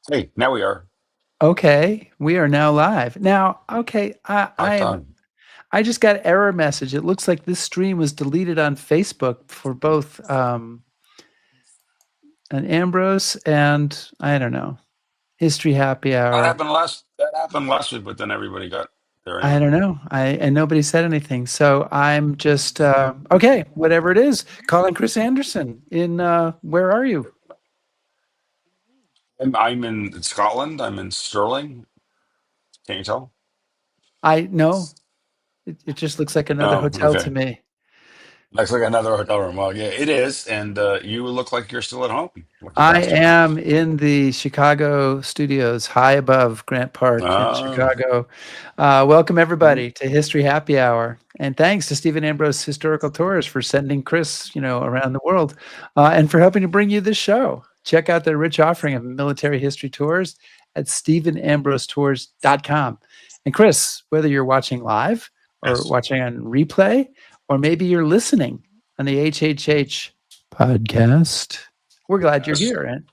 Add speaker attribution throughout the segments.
Speaker 1: Hey, now we are.
Speaker 2: Okay, we are now live. Now, okay,
Speaker 1: Hot time.
Speaker 2: I just got error message. It looks like this stream was deleted on Facebook for both an Ambrose and I don't know, History Happy
Speaker 1: That
Speaker 2: Hour.
Speaker 1: happened last week, but then everybody got their
Speaker 2: I don't
Speaker 1: invite.
Speaker 2: know. I and nobody said anything. So I'm just okay, whatever it is. Calling Chris Anderson in where are you?
Speaker 1: I'm in Scotland. I'm in Stirling. Can you tell?
Speaker 2: I know. It just looks like another
Speaker 1: Oh,
Speaker 2: hotel to
Speaker 1: okay.
Speaker 2: me.
Speaker 1: Looks like another hotel room. Well, yeah, it is. And you look like you're still at home. Lucky
Speaker 2: I
Speaker 1: bastard.
Speaker 2: am in the Chicago studios, high above Grant Park in
Speaker 1: Oh,
Speaker 2: Chicago. Welcome, everybody, to History Happy Hour. And thanks to Stephen Ambrose Historical Tours for sending Chris, around the world and for helping to bring you this show. Check out their rich offering of military history tours at stephenambrosetours.com. And Chris, whether you're watching live or
Speaker 1: yes.
Speaker 2: watching on replay, or maybe you're listening on the HHH podcast, we're glad you're
Speaker 1: Yes.
Speaker 2: here. And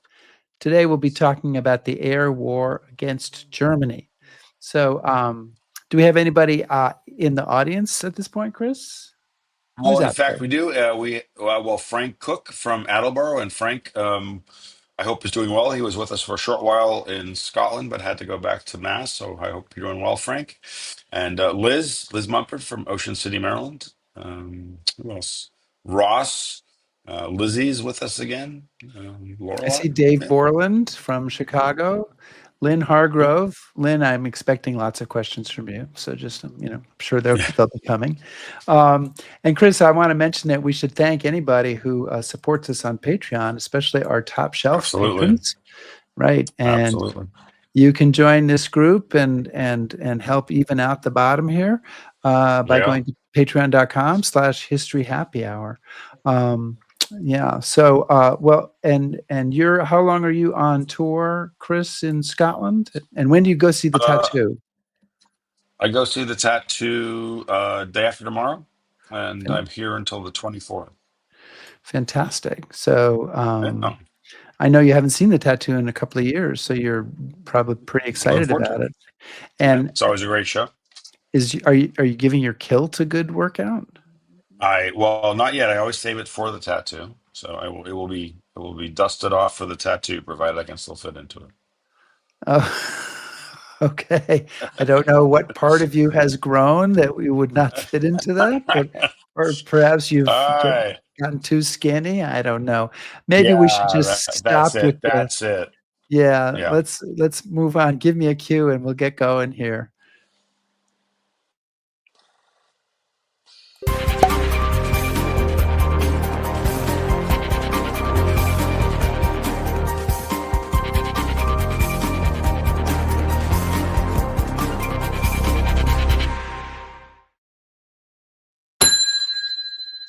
Speaker 2: today we'll be talking about the air war against Germany. So, do we have anybody in the audience at this point, Chris?
Speaker 1: Well,
Speaker 2: Who's
Speaker 1: in
Speaker 2: out
Speaker 1: fact,
Speaker 2: there?
Speaker 1: we do. Well, Frank Cook from Attleboro, and Frank, I hope is doing well. He was with us for a short while in Scotland, but had to go back to Mass. So I hope you're doing well, Frank. And Liz Mumford from Ocean City, Maryland. Who else? Ross, Lizzie's with us again.
Speaker 2: I see
Speaker 1: Lorelai.
Speaker 2: Dave
Speaker 1: Yeah.
Speaker 2: Borland from Chicago. Lynn Hargrove. Lynn, I'm expecting lots of questions from you. So just, I'm sure
Speaker 1: Yeah,
Speaker 2: they'll be coming. And Chris, I want to mention that we should thank anybody who supports us on Patreon, especially our top shelf
Speaker 1: absolutely,
Speaker 2: patrons. Right. And
Speaker 1: absolutely.
Speaker 2: you can join this group and help even out the bottom here by
Speaker 1: Yeah.
Speaker 2: going to patreon.com/history happy hour. Um, yeah. So, well, and you're, how long are you on tour, Chris, in Scotland? And when do you go see the
Speaker 1: Uh,
Speaker 2: tattoo?
Speaker 1: I go see the tattoo day after tomorrow, and
Speaker 2: Fan-
Speaker 1: I'm here until the 24th.
Speaker 2: Fantastic. So,
Speaker 1: Yeah.
Speaker 2: I know you haven't seen the tattoo in a couple of years, so you're probably pretty
Speaker 1: Looking
Speaker 2: excited
Speaker 1: forward to
Speaker 2: about
Speaker 1: it.
Speaker 2: it.
Speaker 1: Yeah,
Speaker 2: And
Speaker 1: it's always a great show.
Speaker 2: are you giving your kilt a good workout?
Speaker 1: Well, not yet. I always save it for the tattoo. So it will be dusted off for the tattoo, provided I can still fit into it.
Speaker 2: Oh, okay. I don't know what part of you has grown that we would not fit into that, but or perhaps
Speaker 1: All
Speaker 2: you've
Speaker 1: right.
Speaker 2: gotten too skinny. I don't know. Maybe we should
Speaker 1: Yeah,
Speaker 2: just
Speaker 1: that's
Speaker 2: stop with
Speaker 1: it.
Speaker 2: the
Speaker 1: That's it.
Speaker 2: yeah,
Speaker 1: Yeah.
Speaker 2: let's move on. Give me a cue and we'll get going here.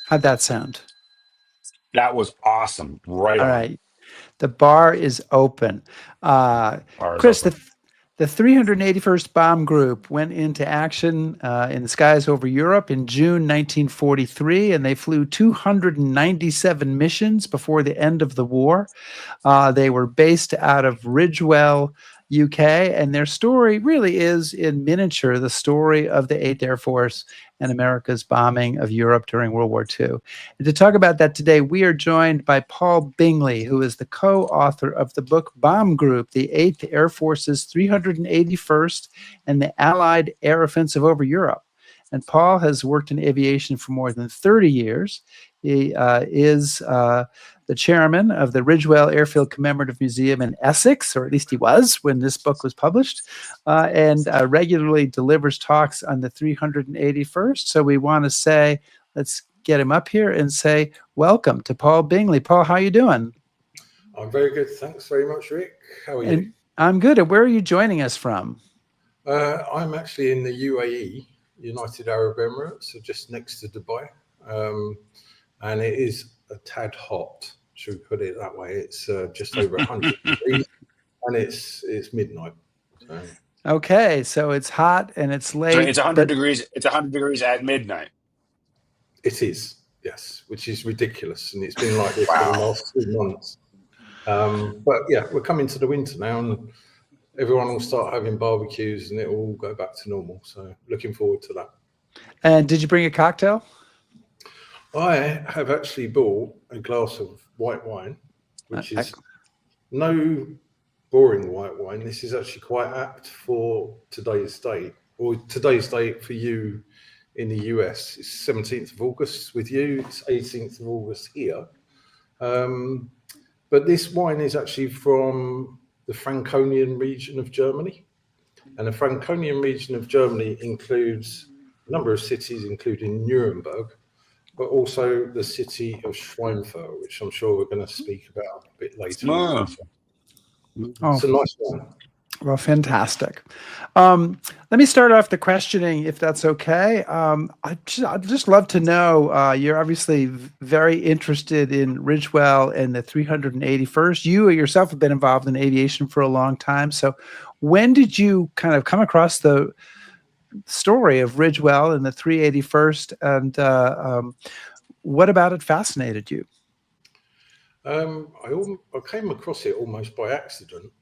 Speaker 2: How'd that sound?
Speaker 1: That was awesome. Right
Speaker 2: All
Speaker 1: on.
Speaker 2: right. The bar is open.
Speaker 1: Bars
Speaker 2: Chris,
Speaker 1: open.
Speaker 2: the 381st Bomb Group went into action in the skies over Europe in June 1943, and they flew 297 missions before the end of the war. They were based out of Ridgewell, UK, and their story really is in miniature the story of the 8th Air Force and America's bombing of Europe during World War II. And to talk about that today, we are joined by Paul Bingley, who is the co-author of the book Bomb Group, the 8th Air Force's 381st and the Allied Air Offensive over Europe. And Paul has worked in aviation for more than 30 years. He is the chairman of the Ridgewell Airfield Commemorative Museum in Essex, or at least he was when this book was published, and regularly delivers talks on the 381st. So we want to say, let's get him up here and say, welcome to Paul Bingley. Paul, how are you doing?
Speaker 3: I'm very good. Thanks very much, Rick. How are you?
Speaker 2: And I'm good. And where are you joining us from?
Speaker 3: I'm actually in the UAE, United Arab Emirates, so just next to Dubai. And it is a tad hot, should we put it that way. It's just over 100 degrees and it's midnight. So.
Speaker 2: Okay, so it's hot and it's
Speaker 1: So
Speaker 2: late,
Speaker 1: it's 100
Speaker 2: but
Speaker 1: degrees. It's 100 degrees at midnight.
Speaker 3: It is, yes, which is ridiculous. And it's been like this for the
Speaker 1: Wow.
Speaker 3: last 2 months. But yeah, we're coming to the winter now, and everyone will start having barbecues, and it will all go back to normal. So looking forward to that.
Speaker 2: And did you bring a cocktail?
Speaker 3: I have actually bought a glass of white wine, which is no boring white wine. This is actually quite apt for today's date, or today's date for you in the US. It's 17th of August with you. It's 18th of August here. But this wine is actually from the Franconian region of Germany. And the Franconian region of Germany includes a number of cities, including Nuremberg, but also the city of Schweinfurt, which I'm sure we're going to speak about a bit later.
Speaker 1: Oh.
Speaker 3: It's a nice one.
Speaker 2: Well, fantastic. Let me start off the questioning, if that's okay. I'd just love to know, you're obviously very interested in Ridgewell and the 381st. You yourself have been involved in aviation for a long time. So when did you kind of come across the story of Ridgewell and the 381st, and what about it fascinated you?
Speaker 3: I came across it almost by accident.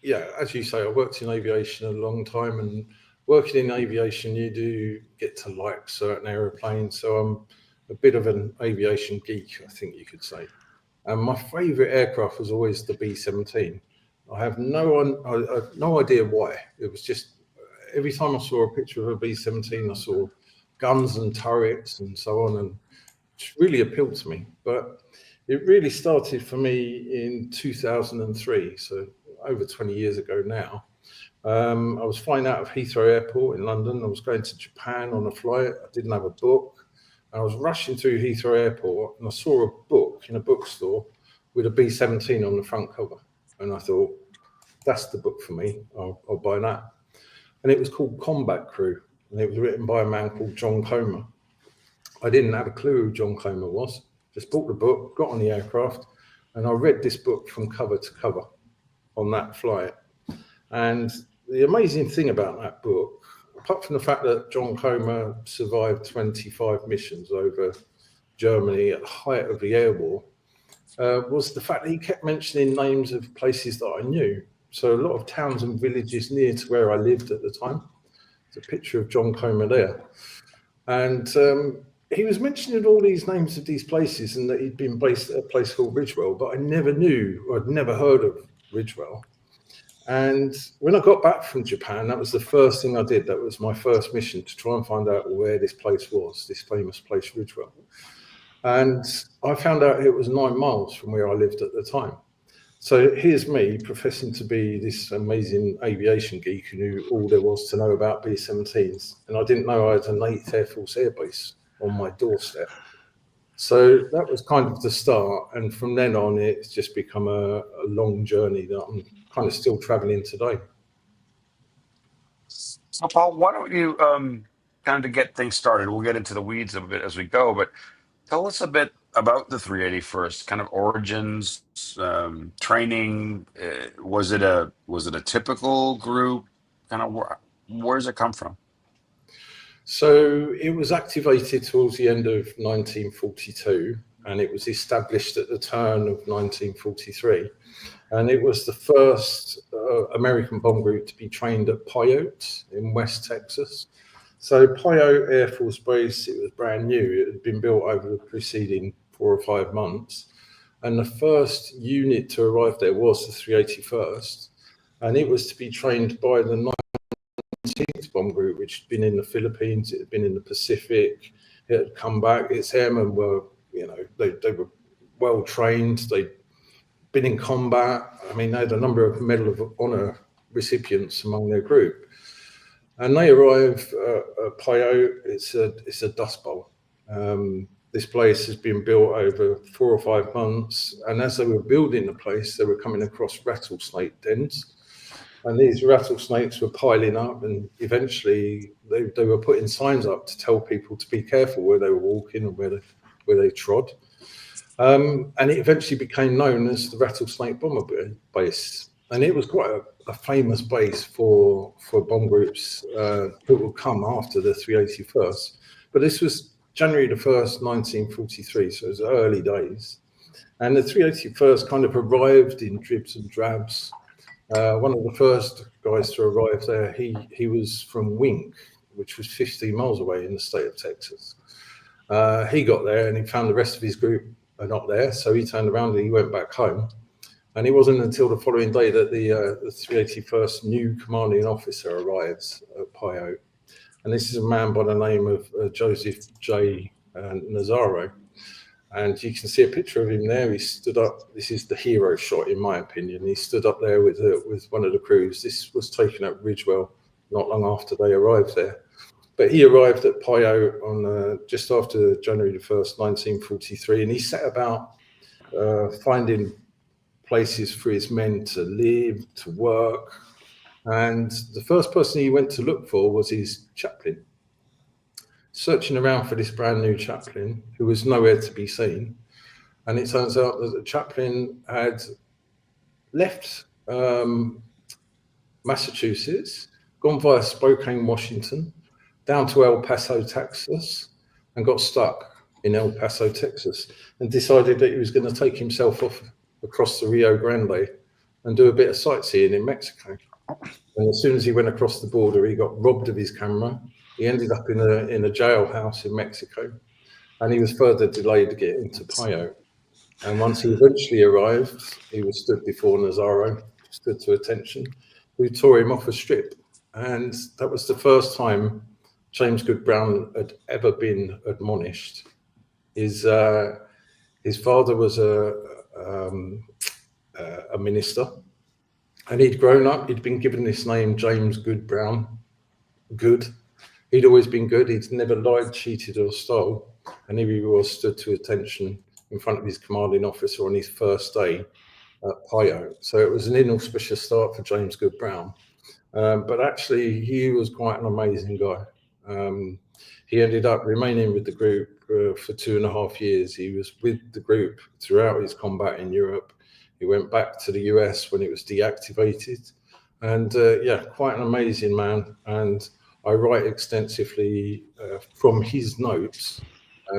Speaker 3: Yeah, as you say, I worked in aviation a long time, and working in aviation, you do get to like certain aeroplanes. So I'm a bit of an aviation geek, I think you could say. And my favourite aircraft was always the B-17. I have no idea why. It was just every time I saw a picture of a B-17, I saw guns and turrets and so on, and it really appealed to me. But it really started for me in 2003, so over 20 years ago now. I was flying out of Heathrow Airport in London. I was going to Japan on a flight. I didn't have a book. I was rushing through Heathrow Airport, and I saw a book in a bookstore with a B-17 on the front cover. And I thought, that's the book for me. I'll buy that. And it was called Combat Crew, and it was written by a man called John Comer. I didn't have a clue who John Comer was. Just bought the book, got on the aircraft, and I read this book from cover to cover on that flight. And the amazing thing about that book, apart from the fact that John Comer survived 25 missions over Germany at the height of the air war, was the fact that he kept mentioning names of places that I knew. So a lot of towns and villages near to where I lived at the time. There's a picture of John Comer there. And he was mentioning all these names of these places, and that he'd been based at a place called Ridgewell, but I never knew, or I'd never heard of Ridgewell. And when I got back from Japan, that was the first thing I did. That was my first mission, to try and find out where this place was, this famous place, Ridgewell. And I found out it was 9 miles from where I lived at the time. So here's me professing to be this amazing aviation geek who knew all there was to know about B-17s. And I didn't know I had an 8th Air Force Air Base on my doorstep. So that was kind of the start. And from then on, it's just become a long journey that I'm kind of still traveling today.
Speaker 1: So, Paul, why don't you kind of to get things started? We'll get into the weeds a bit as we go, but tell us a bit about the 381st, kind of origins, training. Was it a typical group? Kind of where does it come from?
Speaker 3: So it was activated towards the end of 1942, and it was established at the turn of 1943. And it was the first American bomb group to be trained at Pyote in West Texas. So Pyote Air Force Base, it was brand new. It had been built over the preceding 4 or 5 months. And the first unit to arrive there was the 381st. And it was to be trained by the 19th bomb group, which had been in the Philippines, it had been in the Pacific, it had come back. Its airmen were, they were well trained. They'd been in combat. I mean, they had a number of Medal of Honor recipients among their group. And they arrive at Pyote. It's a dust bowl. This place has been built over 4 or 5 months. And as they were building the place, they were coming across rattlesnake dens. And these rattlesnakes were piling up, and eventually they were putting signs up to tell people to be careful where they were walking and where they trod. And it eventually became known as the Rattlesnake Bomber Base. And it was quite a famous base for bomb groups who would come after the 381st. But this was January the 1st, 1943, so it was early days. And the 381st kind of arrived in dribs and drabs. One of the first guys to arrive there, he was from Wink, which was 15 miles away in the state of Texas. He got there and he found the rest of his group are not there, so he turned around and he went back home. And it wasn't until the following day that the 381st new commanding officer arrives at Pio. And this is a man by the name of Joseph J. Nazaro. And you can see a picture of him there. He stood up. This is the hero shot, in my opinion. He stood up there with one of the crews. This was taken at Ridgewell not long after they arrived there. But he arrived at Pio on just after January the 1st, 1943, and he set about finding places for his men to live, to work. And the first person he went to look for was his chaplain. Searching around for this brand new chaplain, who was nowhere to be seen. And it turns out that the chaplain had left Massachusetts, gone via Spokane, Washington, down to El Paso, Texas, and got stuck in El Paso, Texas, and decided that he was going to take himself off across the Rio Grande and do a bit of sightseeing in Mexico. And as soon as he went across the border, he got robbed of his camera. He ended up in a jailhouse in Mexico, and he was further delayed to get into Pio. And once he eventually arrived, he was stood before Nazaro, stood to attention, who tore him off a strip. And that was the first time James Good Brown had ever been admonished. His father was a minister, and he'd grown up. He'd been given this name, James Good Brown. Good. He'd always been good. He'd never lied, cheated, or stole. And here he was, stood to attention in front of his commanding officer on his first day at Pio. So it was an inauspicious start for James Good Brown. But actually, he was quite an amazing guy. He ended up remaining with the group for 2.5 years. He was with the group throughout his combat in Europe. He went back to the US when it was deactivated. And quite an amazing man. And I write extensively from his notes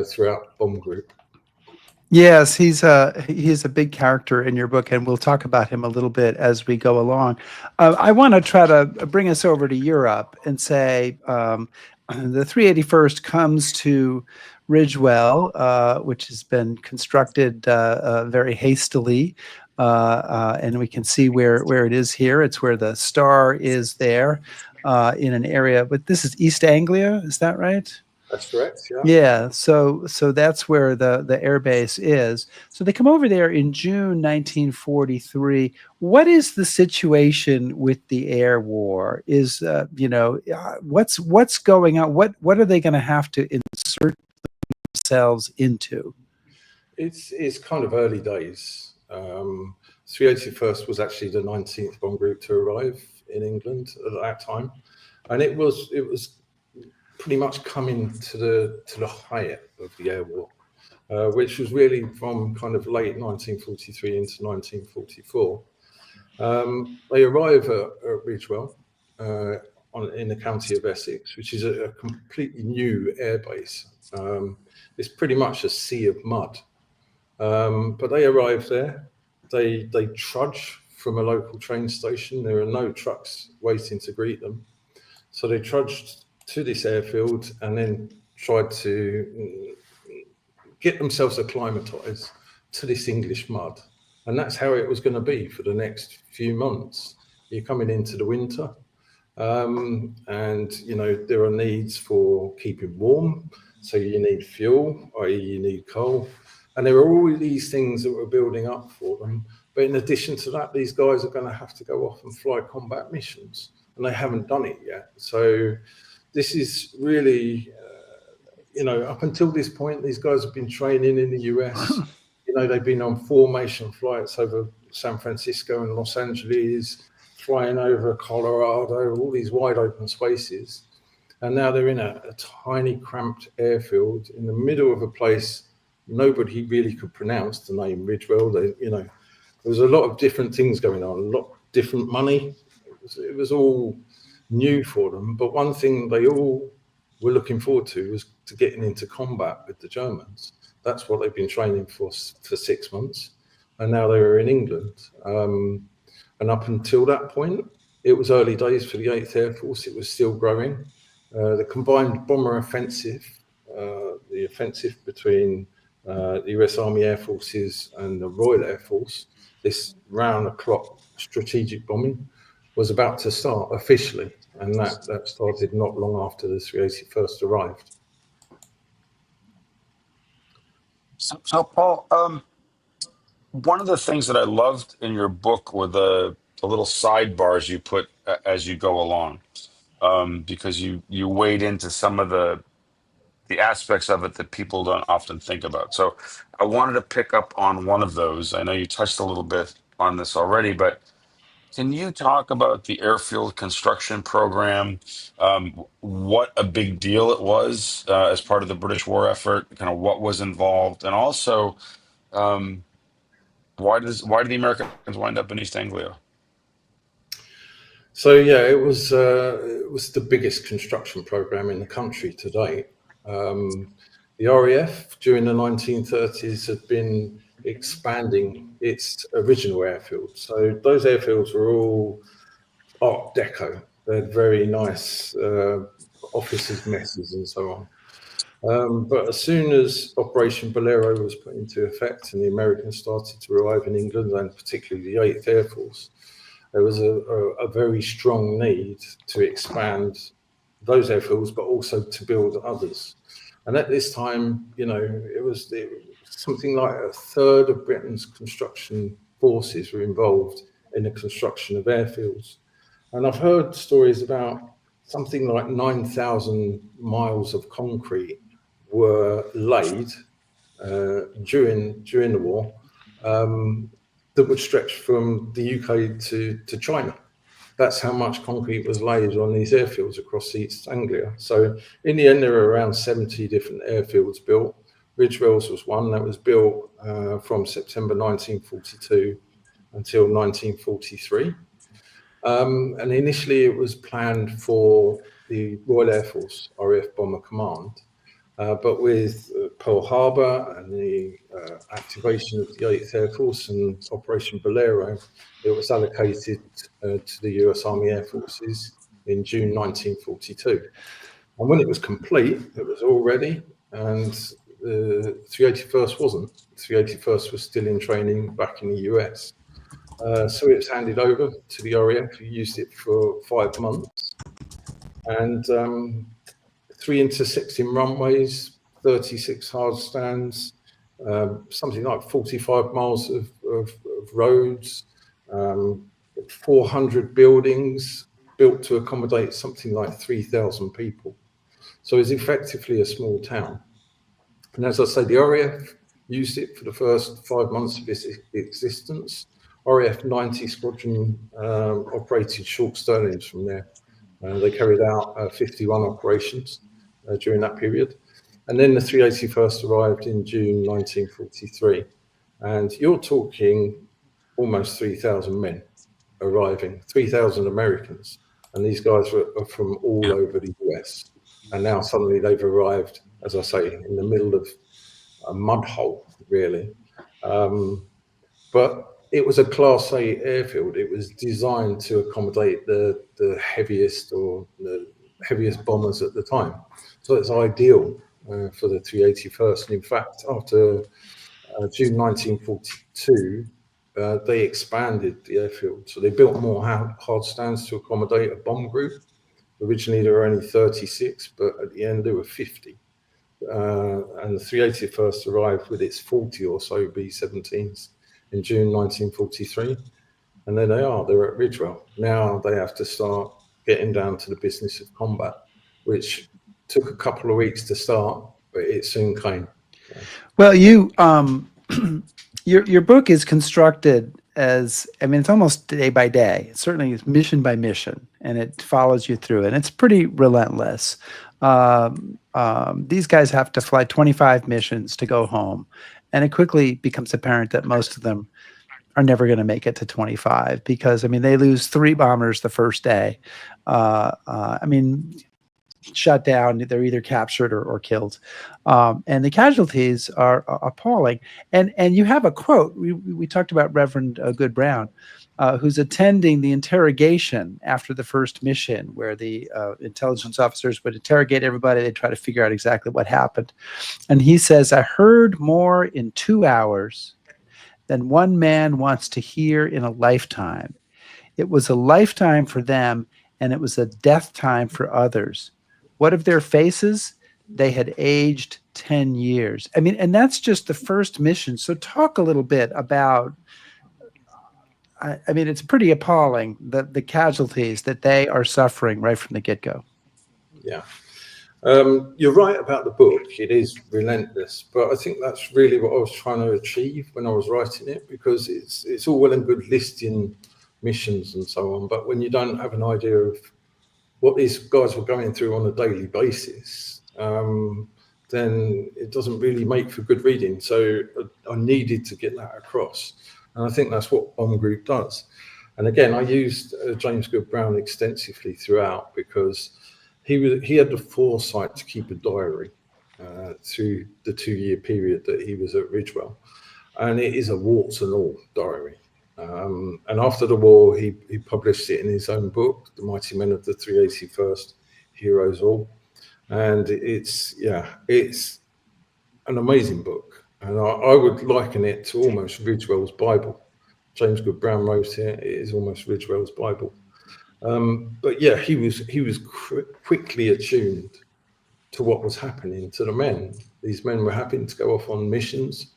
Speaker 3: throughout Bomb Group.
Speaker 2: Yes, he's a big character in your book, and we'll talk about him a little bit as we go along. I want to try to bring us over to Europe and say the 381st comes to Ridgewell, which has been constructed very hastily, and we can see where it is here. It's where the star is there in an area, but this is East Anglia, is that right?
Speaker 3: That's correct, yeah.
Speaker 2: Yeah, so that's where the air base is. So they come over there in June 1943. What is the situation with the air war? Is what's going on? What are they going to have to insert themselves into?
Speaker 3: It's kind of early days. 381st was actually the 19th bomb group to arrive in England at that time, and it was pretty much coming to the height of the air war, which was really from kind of late 1943 into 1944. They arrive at Ridgewell in the county of Essex, which is a completely new air base. It's pretty much a sea of mud. But they arrive there. They trudge from a local train station. There are no trucks waiting to greet them. So they trudged to this airfield and then tried to get themselves acclimatized to this English mud. And that's how it was going to be for the next few months. You're coming into the winter, and there are needs for keeping warm. So you need fuel, i.e. you need coal. And there are all these things that were building up for them. But in addition to that, these guys are going to have to go off and fly combat missions, and they haven't done it yet. So this is really, up until this point, these guys have been training in the US. They've been on formation flights over San Francisco and Los Angeles, flying over Colorado, all these wide open spaces. And now they're in a tiny, cramped airfield in the middle of a place nobody really could pronounce the name Ridgewell. There was a lot of different things going on, a lot of different money. It was all new for them, but one thing they all were looking forward to was to getting into combat with the Germans. That's what they've been training for 6 months, and now they were in England. And up until that point, it was early days for the 8th Air Force. It was still growing. The combined bomber offensive, the offensive between the US Army Air Forces and the Royal Air Force, this round-the-clock strategic bombing, was about to start officially, and that started not long after the 381st arrived.
Speaker 1: So Paul, one of the things that I loved in your book were the little sidebars you put as you go along, because you wade into some of the aspects of it that people don't often think about. So I wanted to pick up on one of those. I know you touched a little bit on this already, but can you talk about the airfield construction program? What a big deal it was as part of the British war effort, kind of what was involved, and also um, why did the Americans wind up in East Anglia?
Speaker 3: So yeah, it was the biggest construction program in the country to date. The RAF during the 1930s had been expanding its original airfield. So those airfields were all Art Deco. They had very nice offices, messes, and so on. But as soon as Operation Bolero was put into effect and the Americans started to arrive in England, and particularly the 8th Air Force, there was a very strong need to expand those airfields, but also to build others. And at this time, it was something like a third of Britain's construction forces were involved in the construction of airfields. And I've heard stories about something like 9,000 miles of concrete were laid during the war that would stretch from the UK to China. That's how much concrete was laid on these airfields across East Anglia. So in the end, there were around 70 different airfields built. Ridgewell's was one that was built from September 1942 until 1943. And initially it was planned for the Royal Air Force, RAF Bomber Command. But with Pearl Harbor and the activation of the 8th Air Force and Operation Bolero, it was allocated to the US Army Air Forces in June 1942. And when it was complete, it was all ready, and the 381st wasn't. The 381st was still in training back in the US. So it was handed over to the RAF, who used it for 5 months. And 3 intersecting runways, 36 hard stands, something like 45 miles of roads, 400 buildings built to accommodate something like 3,000 people. So it's effectively a small town. And as I say, the RAF used it for the first 5 months of its existence. RAF 90 Squadron operated short Stirlings from there. They carried out 51 operations during that period. And then the 381st arrived in June 1943. And you're talking almost 3,000 men arriving, 3,000 Americans. And these guys are from all over the US. And now suddenly they've arrived, as I say, in the middle of a mud hole, really. But it was a Class A airfield. It was designed to accommodate the heaviest bombers at the time. So it's ideal for the 381st. And in fact, after June 1942, they expanded the airfield. So they built more hard stands to accommodate a bomb group. Originally, there were only 36, but at the end, there were 50. And the 381st arrived with its 40 or so B-17s in June 1943. And there they are, they're at Ridgewell. Now they have to start getting down to the business of combat, which took a couple of weeks to start, but it soon came.
Speaker 2: Well, you your book is constructed as, I mean, it's almost day by day. It's certainly mission by mission, and it follows you through, and it's pretty relentless. These guys have to fly 25 missions to go home, and it quickly becomes apparent that most of them are never going to make it to 25 because, I mean, they lose 3 bombers the first day. I mean, shut down. They're either captured or killed. And the casualties are appalling. And you have a quote. We talked about Reverend Good Brown, who's attending the interrogation after the first mission, where the intelligence officers would interrogate everybody. They'd try to figure out exactly what happened. And he says, "I heard more in 2 hours than one man wants to hear in a lifetime. It was a lifetime for them, and it was a death time for others. What of their faces? They had aged 10 years. I mean, and that's just the first mission. So talk a little bit about, I mean, it's pretty appalling, the casualties that they are suffering right from the get-go.
Speaker 3: Yeah. You're right about the book. It is relentless, but I think that's really what I was trying to achieve when I was writing it, because it's all well and good listing missions and so on, but when you don't have an idea of what these guys were going through on a daily basis, then it doesn't really make for good reading. So I needed to get that across, and I think that's what Bomb Group does. And again, I used James Good Brown extensively throughout, because he had the foresight to keep a diary through the 2-year period that he was at Ridgewell, and it is a warts and all diary. And after the war, he published it in his own book, The Mighty Men of the 381st, Heroes All. And it's an amazing book. And I would liken it to almost Ridgewell's Bible. James Good Brown wrote it. It is almost Ridgewell's Bible. But yeah, he was quickly attuned to what was happening to the men. These men were having to go off on missions,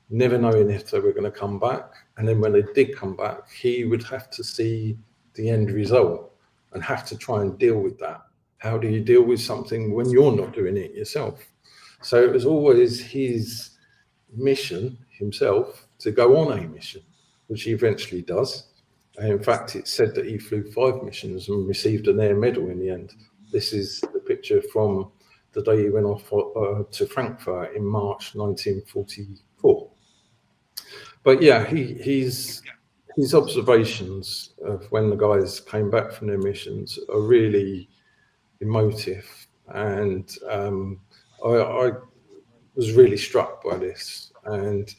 Speaker 3: never knowing if they were going to come back. And then when they did come back, he would have to see the end result and have to try and deal with that. How do you deal with something when you're not doing it yourself? So it was always his mission himself to go on a mission, which he eventually does. And in fact, it's said that he flew 5 missions and received an air medal in the end. This is the picture from the day he went off to Frankfurt in March 1944. But yeah, his observations of when the guys came back from their missions are really emotive, and I was really struck by this. And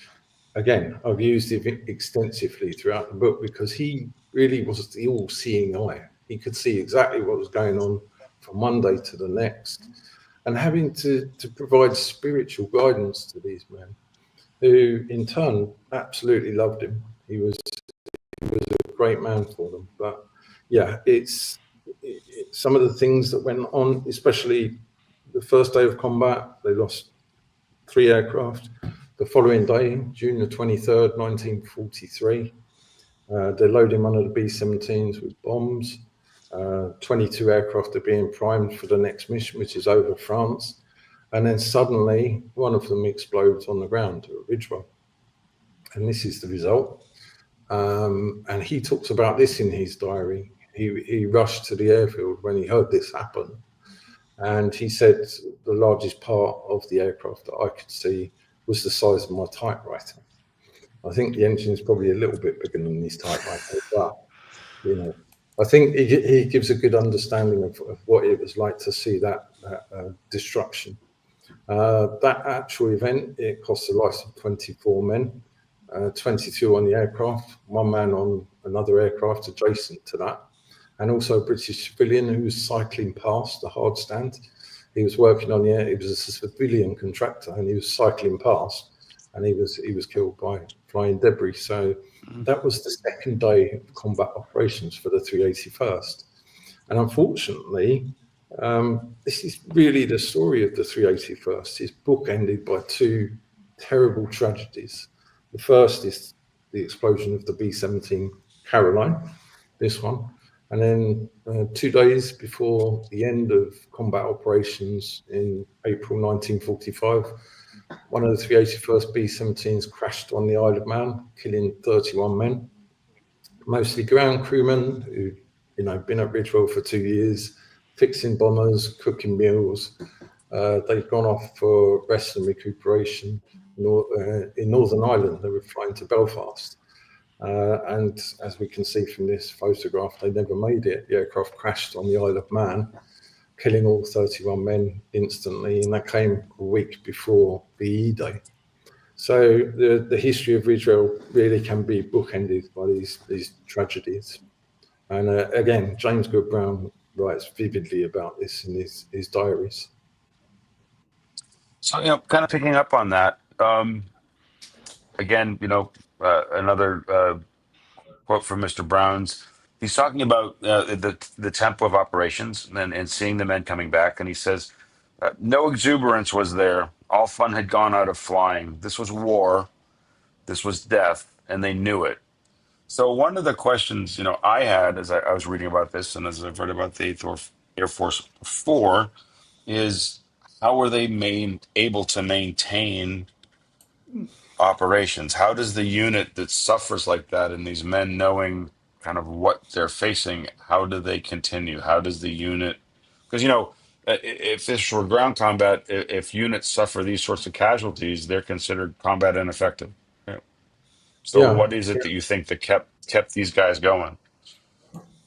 Speaker 3: again, I've used it extensively throughout the book, because he really was the all-seeing eye. He could see exactly what was going on from one day to the next, and having to provide spiritual guidance to these men, who in turn absolutely loved him. He was a great man for them. But yeah, it's some of the things that went on, especially the first day of combat. They lost 3 aircraft. The following day, June the 23rd, 1943, they're loading one of the B-17s with bombs. 22 aircraft are being primed for the next mission, which is over France. And then suddenly, one of them explodes on the ground at Ridgewell. And this is the result. And he talks about this in his diary. He rushed to the airfield when he heard this happen. And he said the largest part of the aircraft that I could see was the size of my typewriter. I think the engine is probably a little bit bigger than his typewriter, but you know, I think he gives a good understanding of what it was like to see that destruction. That actual event, it cost the lives of 24 men, 22 on the aircraft, 1 man on another aircraft adjacent to that, and also a British civilian who was cycling past the hard stand. He was working on the air. He was a civilian contractor, and he was cycling past, and he was killed by flying debris. So that was the second day of combat operations for the 381st. And unfortunately, this is really the story of the 381st. His book ended by 2 terrible tragedies. The first is the explosion of the B-17 Caroline, this one. And then 2 days before the end of combat operations in April 1945, one of the 381st B-17s crashed on the Isle of Man, killing 31 men, mostly ground crewmen who, been at Ridgewell for 2 years, fixing bombers, cooking meals. They'd gone off for rest and recuperation in Northern Ireland. They were flying to Belfast. And as we can see from this photograph, they never made it. The aircraft crashed on the Isle of Man. killing all 31 men instantly, and that came a week before VE Day. So the history of Ridgewell really can be bookended by these tragedies. And again, James Good Brown writes vividly about this in his diaries.
Speaker 1: So, kind of picking up on that, again, another quote from Mr. Brown's. He's talking about the tempo of operations and seeing the men coming back. And he says, no exuberance was there. All fun had gone out of flying. This was war. This was death. And they knew it. So one of the questions, I had as I was reading about this and as I've read about the 8th Air Force before is how were they able to maintain operations? How does the unit that suffers like that and these men knowing kind of what they're facing, how do they continue? How does the unit, because if this were ground combat, if units suffer these sorts of casualties, they're considered combat ineffective. Yeah. So
Speaker 3: Yeah.
Speaker 1: what is it that you think that kept these guys going?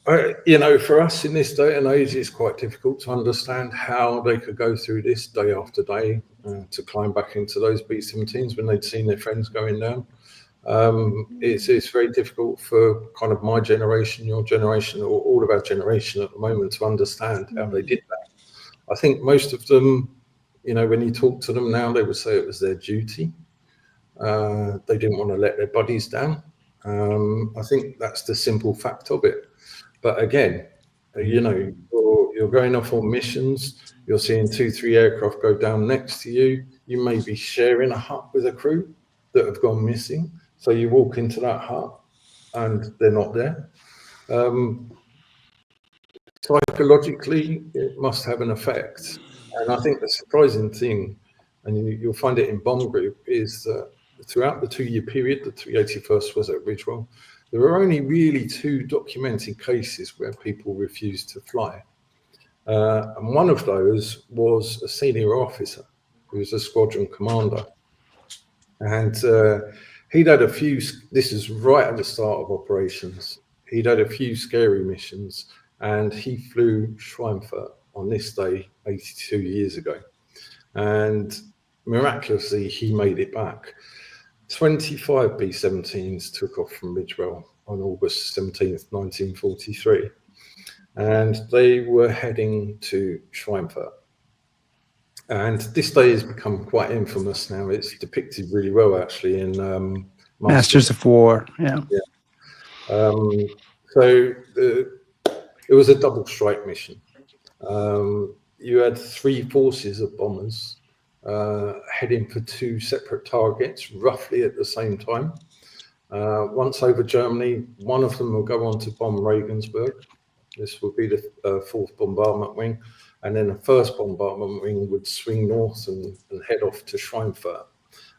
Speaker 3: For us in this day and age, it's quite difficult to understand how they could go through this day after day to climb back into those B-17s when they'd seen their friends going down. It's very difficult for kind of my generation, your generation, or all of our generation at the moment to understand how they did that. I think most of them, when you talk to them now, they would say it was their duty. They didn't want to let their buddies down. I think that's the simple fact of it. But again, you're going off on missions, you're seeing 2-3 aircraft go down next to you. You may be sharing a hut with a crew that have gone missing. So you walk into that hut and they're not there. Psychologically, it must have an effect. And I think the surprising thing, and you'll find it in Bomb Group, is that throughout the 2-year period, the 381st was at Ridgewell, there were only really 2 documented cases where people refused to fly. And one of those was a senior officer who was a squadron commander. And he'd had a few, this is right at the start of operations, he'd had a few scary missions, and he flew Schweinfurt on this day 82 years ago. And miraculously, he made it back. 25 B-17s took off from Ridgewell on August 17th, 1943. And they were heading to Schweinfurt. And this day has become quite infamous now. It's depicted really well, actually, in
Speaker 2: Masters of War. Yeah.
Speaker 3: So it was a double strike mission. You had 3 forces of bombers heading for 2 separate targets roughly at the same time. Once over Germany, one of them will go on to bomb Regensburg. This would be the 4th Bombardment Wing. And then the 1st Bombardment Wing would swing north and head off to Schweinfurt.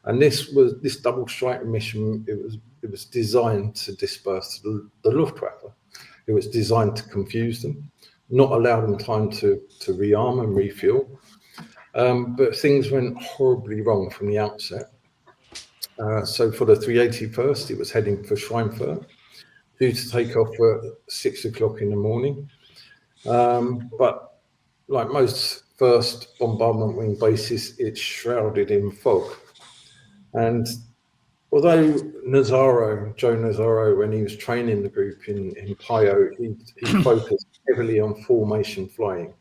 Speaker 3: And this double strike mission, it was designed to disperse the Luftwaffe. It was designed to confuse them, not allow them time to rearm and refuel. But things went horribly wrong from the outset. So for the 381st, it was heading for Schweinfurt, due to take off at 6 o'clock in the morning. But like most 1st Bombardment Wing bases, it's shrouded in fog. And although Joe Nazaro, when he was training the group in Pio, he focused heavily on formation flying,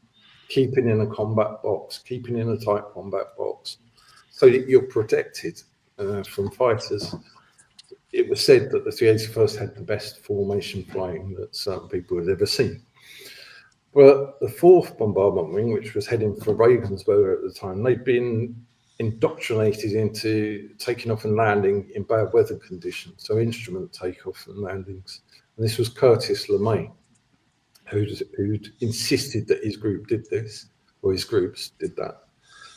Speaker 3: keeping in a combat box, keeping in a tight combat box, so that you're protected from fighters. It was said that the 381st had the best formation flying that certain people had ever seen. But the 4th Bombardment Wing, which was heading for Regensburg at the time, they'd been indoctrinated into taking off and landing in bad weather conditions, so instrument takeoff and landings. And this was Curtis LeMay, who'd insisted that his group did this, or his groups did that.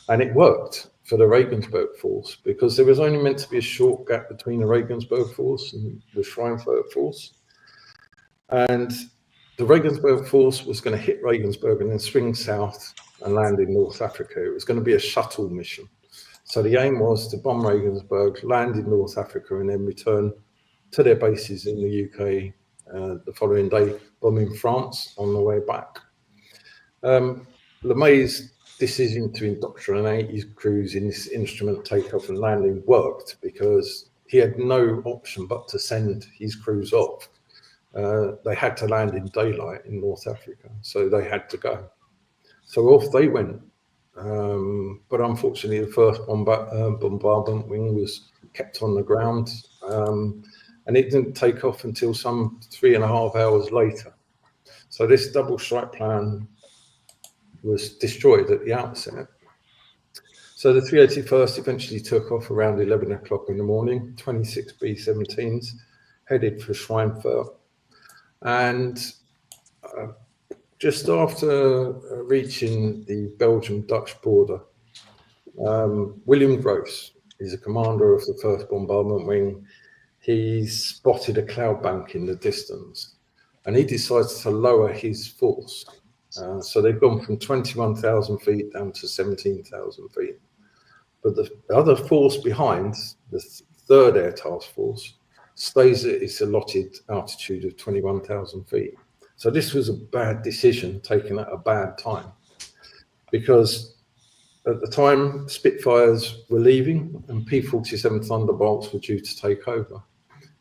Speaker 3: And it worked for the Regensburg force, because there was only meant to be a short gap between the Regensburg force and the Schweinfurt force. And the Regensburg force was going to hit Regensburg and then swing south and land in North Africa. It was going to be a shuttle mission. So the aim was to bomb Regensburg, land in North Africa, and then return to their bases in the UK the following day, bombing France on the way back. LeMay's decision to indoctrinate his crews in this instrument takeoff and landing worked because he had no option but to send his crews off. They had to land in daylight in North Africa, so they had to go. So off they went. But unfortunately, the first bombardment wing was kept on the ground, and it didn't take off until some 3.5 hours later. So this double strike plan was destroyed at the outset. So the 381st eventually took off around 11 o'clock in the morning, 26 B-17s, headed for Schweinfurt. And just after reaching the Belgian-Dutch border, William Gross is a commander of the first bombardment wing. He spotted a cloud bank in the distance, and he decides to lower his force. So they've gone from 21,000 feet down to 17,000 feet. But the other force behind, the 3rd Air Task Force, stays at its allotted altitude of 21,000 feet. So this was a bad decision taken at a bad time, because at the time Spitfires were leaving and P-47 Thunderbolts were due to take over.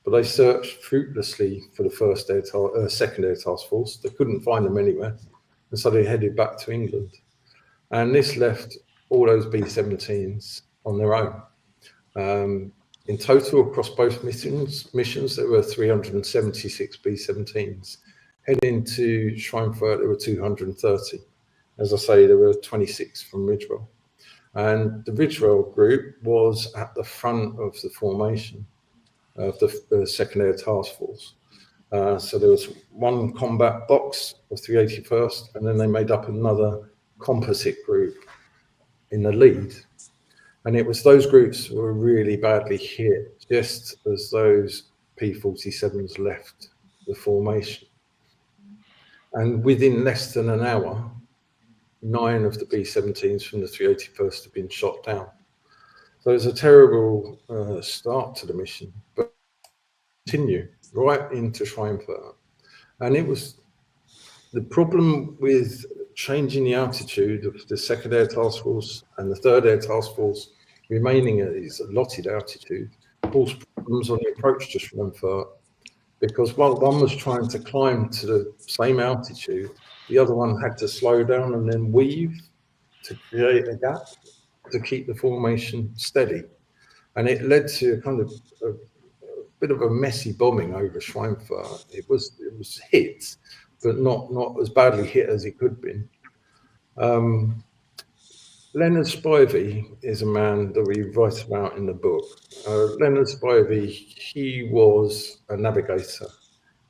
Speaker 3: But they searched fruitlessly for the 2nd Air Task Force. They couldn't find them anywhere, and so they headed back to England. And this left all those B-17s on their own. In total, across both missions, there were 376 B-17s. Heading to Schweinfurt, there were 230. As I say, there were 26 from Ridgewell. And the Ridgewell group was at the front of the formation of the 2nd Air Task Force. So there was one combat box of 381st, and then they made up another composite group in the lead. And it was those groups that were really badly hit just as those P-47s left the formation. And within less than an hour, 9 of the B-17s from the 381st had been shot down. So it was a terrible start to the mission, but continue right into Schweinfurt. And it was the problem with changing the altitude of the 2nd Air Task Force and the 3rd Air Task Force remaining at its allotted altitude caused problems on the approach to Schweinfurt, because while one was trying to climb to the same altitude, the other one had to slow down and then weave to create a gap to keep the formation steady. And it led to a kind of a bit of a messy bombing over Schweinfurt. It was hit, but not as badly hit as it could have been. Leonard Spivey is a man that we write about in the book. Leonard Spivey, he was a navigator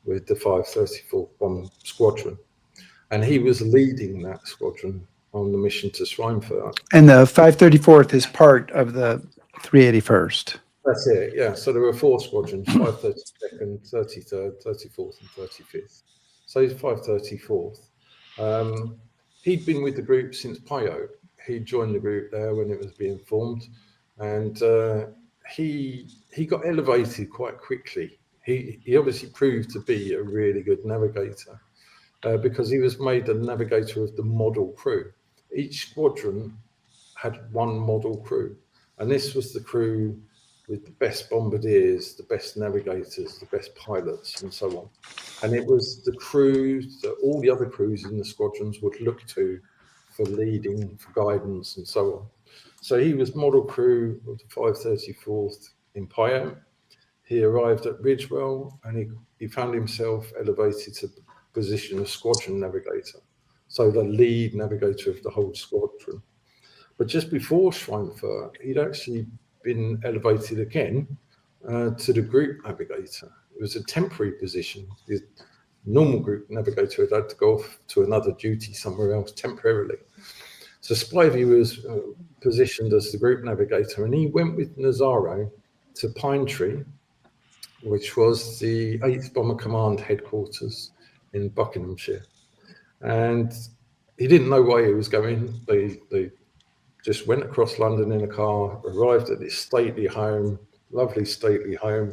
Speaker 3: with the 534th Bomb Squadron, and he was leading that squadron on the mission to Schweinfurt.
Speaker 2: And the 534th is part of the 381st.
Speaker 3: That's it, yeah. So there were 4 squadrons, 532nd, 33rd, 34th, and 35th. So he's 534th. He'd been with the group since Pio. He joined the group there when it was being formed, and he got elevated quite quickly. He obviously proved to be a really good navigator because he was made a navigator of the model crew. Each squadron had one model crew, and this was the crew with the best bombardiers, the best navigators, the best pilots, and so on. And it was the crew that all the other crews in the squadrons would look to for leading, for guidance, and so on. So he was model crew of the 534th in Pio. He arrived at Ridgewell, and he found himself elevated to the position of squadron navigator, so the lead navigator of the whole squadron. But just before Schweinfurt, he'd actually been elevated again to the group navigator. It was a temporary position. The normal group navigator had to go off to another duty somewhere else temporarily. So Spivey was positioned as the group navigator, and he went with Nazaro to Pine Tree, which was the 8th Bomber Command headquarters in Buckinghamshire. And he didn't know where he was going. They just went across London in a car, arrived at this stately home, lovely stately home.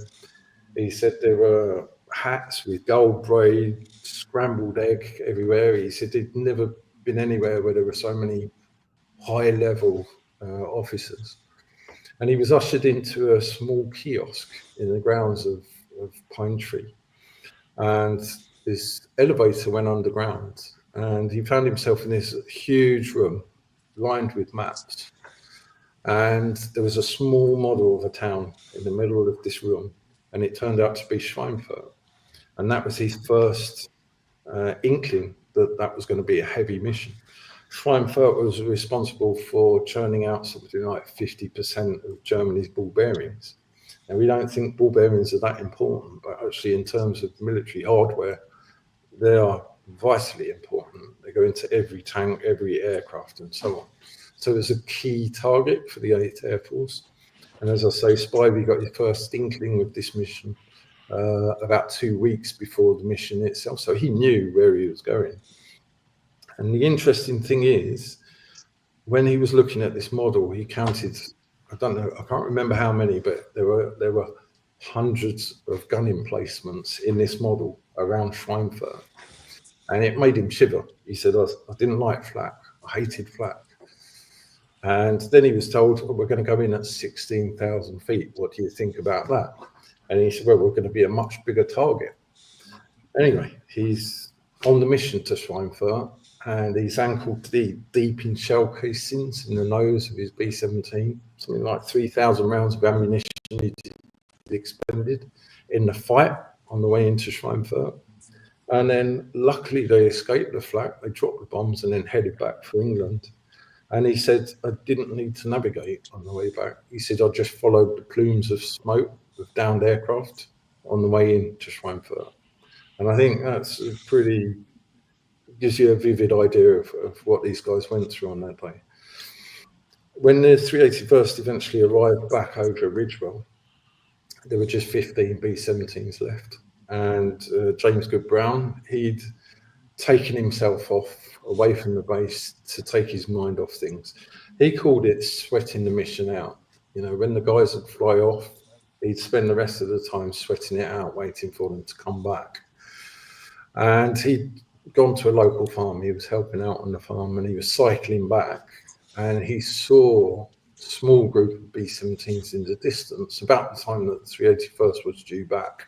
Speaker 3: He said there were hats with gold braid, scrambled egg everywhere. He said he'd never been anywhere where there were so many high-level officers. And he was ushered into a small kiosk in the grounds of Pine Tree. And this elevator went underground, and he found himself in this huge room lined with maps. And there was a small model of a town in the middle of this room, and it turned out to be Schweinfurt. And that was his first inkling that that was going to be a heavy mission. Schweinfurt was responsible for churning out something like 50% of Germany's ball bearings. And we don't think ball bearings are that important, but actually in terms of military hardware, they are vitally important. They go into every tank, every aircraft, and so on. So it was a key target for the 8th Air Force. And as I say, Spivey got his first inkling with this mission about 2 weeks before the mission itself. So he knew where he was going. And the interesting thing is, when he was looking at this model, he counted, I don't know, I can't remember how many, but there were hundreds of gun emplacements in this model around Schweinfurt. And it made him shiver. He said, I didn't like flak. I hated flak. And then he was told, we're going to go in at 16,000 feet. What do you think about that? And he said, well, we're going to be a much bigger target. Anyway, he's on the mission to Schweinfurt, and he's ankled deep in shell casings in the nose of his B-17. Something like 3,000 rounds of ammunition needed expended in the fight on the way into Schweinfurt. And then luckily they escaped the flak. They dropped the bombs and then headed back for England. And he said, I didn't need to navigate on the way back. He said, I just followed the plumes of smoke with downed aircraft on the way into Schweinfurt. And I think that's pretty, gives you a vivid idea of what these guys went through on that day. When the 381st eventually arrived back over Ridgewell, there were just 15 B-17s left. And James Good Brown, he'd taken himself away from the base to take his mind off things. He called it sweating the mission out. You know, when the guys would fly off, he'd spend the rest of the time sweating it out, waiting for them to come back. And he'd gone to a local farm. He was helping out on the farm, and he was cycling back, and he saw a small group of B-17s in the distance about the time that the 381st was due back.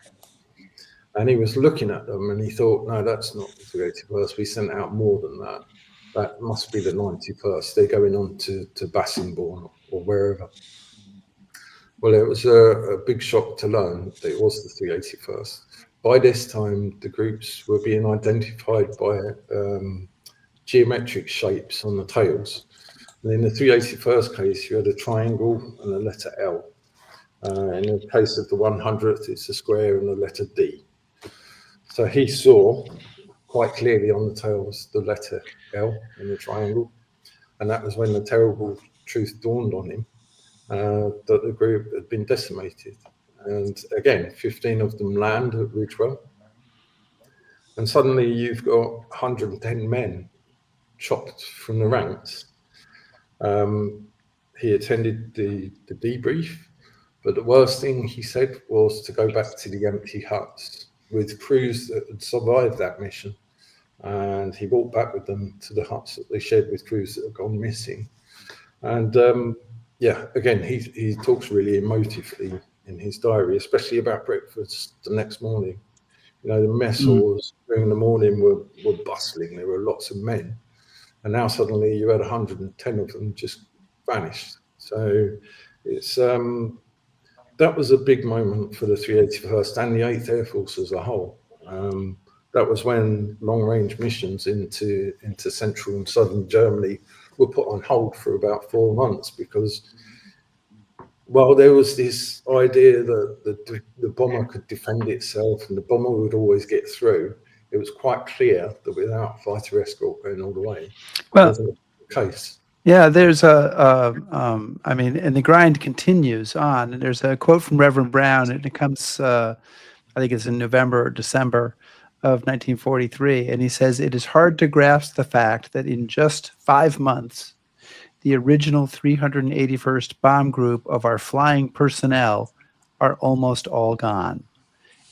Speaker 3: And he was looking at them, and he thought, no, that's not the 381st. We sent out more than that. That must be the 91st. They're going on to Bassingbourn or wherever. Well, it was a big shock to learn that it was the 381st. By this time, the groups were being identified by geometric shapes on the tails. And in the 381st case, you had a triangle and a letter L. In the case of the 100th, it's a square and a letter D. So he saw quite clearly on the tails the letter L in the triangle. And that was when the terrible truth dawned on him that the group had been decimated. And again, 15 of them land at Ridgewell. And suddenly you've got 110 men chopped from the ranks. He attended the debrief, but the worst thing he said was to go back to the empty huts with crews that had survived that mission. And he walked back with them to the huts that they shared with crews that had gone missing. And yeah, again, he talks really emotively in his diary, especially about breakfast the next morning. You know, the mess halls during the morning were bustling. There were lots of men. And now suddenly you had 110 of them just vanished. So it's that was a big moment for the 381st and the 8th Air Force as a whole. That was when long-range missions into central and southern Germany were put on hold for about 4 months because, well, there was this idea that the bomber could defend itself and the bomber would always get through. It was quite clear that without fighter escort going all the way,
Speaker 2: well,
Speaker 3: wasn't the case.
Speaker 2: Yeah, there's I mean, and the grind continues on. And there's a quote from Reverend Brown, and it comes, I think it's in November or December of 1943. And he says, it is hard to grasp the fact that in just 5 months, the original 381st Bomb Group of our flying personnel are almost all gone.